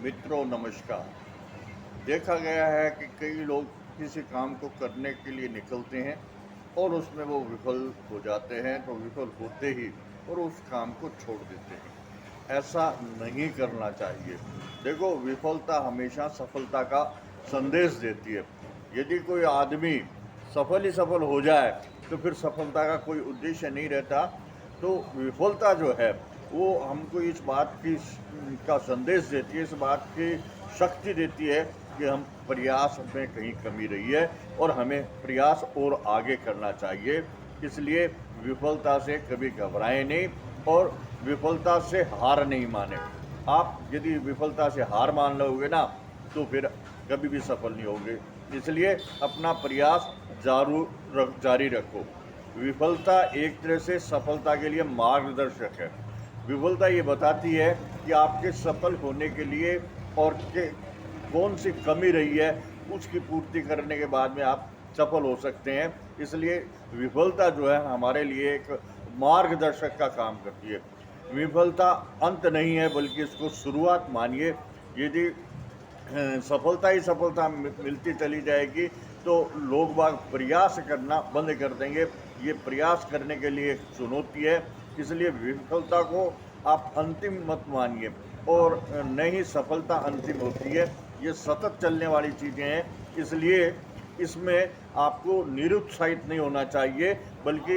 मित्रों नमस्कार। देखा गया है कि कई लोग किसी काम को करने के लिए निकलते हैं और उसमें वो विफल हो जाते हैं, तो विफल होते ही और उस काम को छोड़ देते हैं। ऐसा नहीं करना चाहिए। देखो, विफलता हमेशा सफलता का संदेश देती है। यदि कोई आदमी सफल ही सफल हो जाए तो फिर सफलता का कोई उद्देश्य नहीं रहता। तो विफलता जो है वो हमको इस बात की का संदेश देती है, इस बात की शक्ति देती है कि हम प्रयास में कहीं कमी रही है और हमें प्रयास और आगे करना चाहिए। इसलिए विफलता से कभी घबराएं नहीं और विफलता से हार नहीं माने। आप यदि विफलता से हार मान लोगे ना तो फिर कभी भी सफल नहीं होगे। इसलिए अपना प्रयास जारी रखो। विफलता एक तरह से सफलता के लिए मार्गदर्शक है। विफलता ये बताती है कि आपके सफल होने के लिए और के कौन सी कमी रही है, उसकी पूर्ति करने के बाद में आप सफल हो सकते हैं। इसलिए विफलता जो है हमारे लिए एक मार्गदर्शक का काम करती है। विफलता अंत नहीं है, बल्कि इसको शुरुआत मानिए। यदि सफलता ही सफलता मिलती चली जाएगी तो लोग बाग प्रयास करना बंद कर देंगे। ये प्रयास करने के लिए एक चुनौती है। इसलिए विफलता को आप अंतिम मत मानिए और न ही सफलता अंतिम होती है। ये सतत चलने वाली चीज़ें हैं। इसलिए इसमें आपको निरुत्साहित नहीं होना चाहिए, बल्कि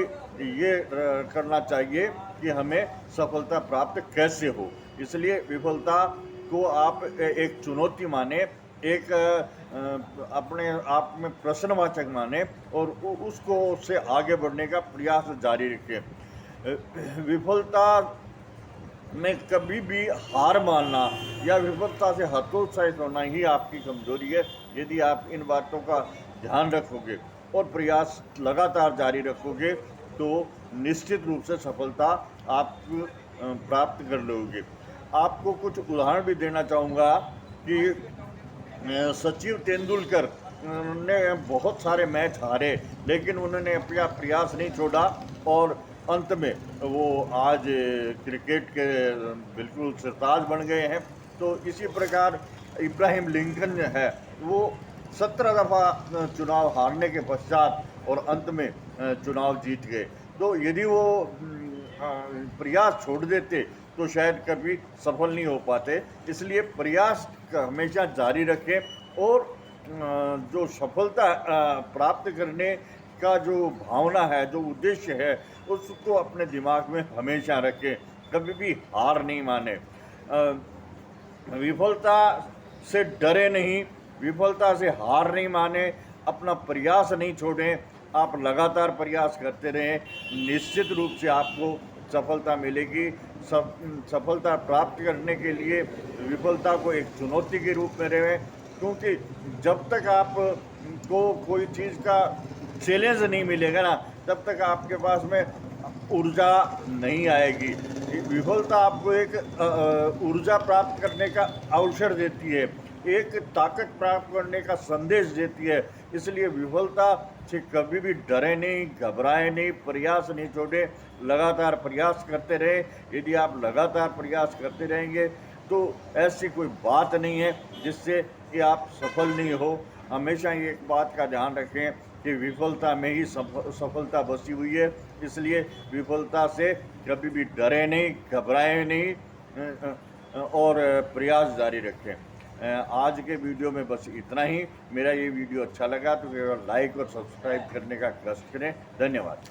ये करना चाहिए कि हमें सफलता प्राप्त कैसे हो। इसलिए विफलता को आप एक चुनौती माने, एक अपने आप में प्रश्नवाचक माने और उसको उससे आगे बढ़ने का प्रयास जारी रखें। विफलता में कभी भी हार मानना या विफलता से हतोत्साहित होना ही आपकी कमजोरी है। यदि आप इन बातों का ध्यान रखोगे और प्रयास लगातार जारी रखोगे तो निश्चित रूप से सफलता आप प्राप्त कर लोगे। आपको कुछ उदाहरण भी देना चाहूँगा कि सचिन तेंदुलकर ने बहुत सारे मैच हारे, लेकिन उन्होंने अपना प्रयास नहीं छोड़ा और अंत में वो आज क्रिकेट के बिल्कुल सिरताज बन गए हैं। तो इसी प्रकार इब्राहिम लिंकन है, वो 17 दफ़ा चुनाव हारने के पश्चात और अंत में चुनाव जीत गए। तो यदि वो प्रयास छोड़ देते तो शायद कभी सफल नहीं हो पाते। इसलिए प्रयास हमेशा जारी रखें और जो सफलता प्राप्त करने का जो भावना है, जो उद्देश्य है, उसको अपने दिमाग में हमेशा रखें। कभी भी हार नहीं माने। विफलता से डरे नहीं, विफलता से हार नहीं माने, अपना प्रयास नहीं छोड़ें। आप लगातार प्रयास करते रहें, निश्चित रूप से आपको सफलता मिलेगी। सफलता प्राप्त करने के लिए विफलता को एक चुनौती के रूप में रहें, क्योंकि जब तक आपको कोई चीज़ का चैलेंज नहीं मिलेगा ना, तब तक आपके पास में ऊर्जा नहीं आएगी। विफलता आपको एक ऊर्जा प्राप्त करने का अवसर देती है, एक ताकत प्राप्त करने का संदेश देती है। इसलिए विफलता से कभी भी डरे नहीं, घबराए नहीं, प्रयास नहीं छोड़े, लगातार प्रयास करते रहे। यदि आप लगातार प्रयास करते रहेंगे तो ऐसी कोई बात नहीं है जिससे कि आप सफल नहीं हो। हमेशा ये एक बात का ध्यान रखें कि विफलता में ही सफलता बसी हुई है। इसलिए विफलता से कभी भी डरे नहीं, घबराए नहीं और प्रयास जारी रखें। आज के वीडियो में बस इतना ही। मेरा ये वीडियो अच्छा लगा तो केवल लाइक और सब्सक्राइब करने का कष्ट करें। धन्यवाद।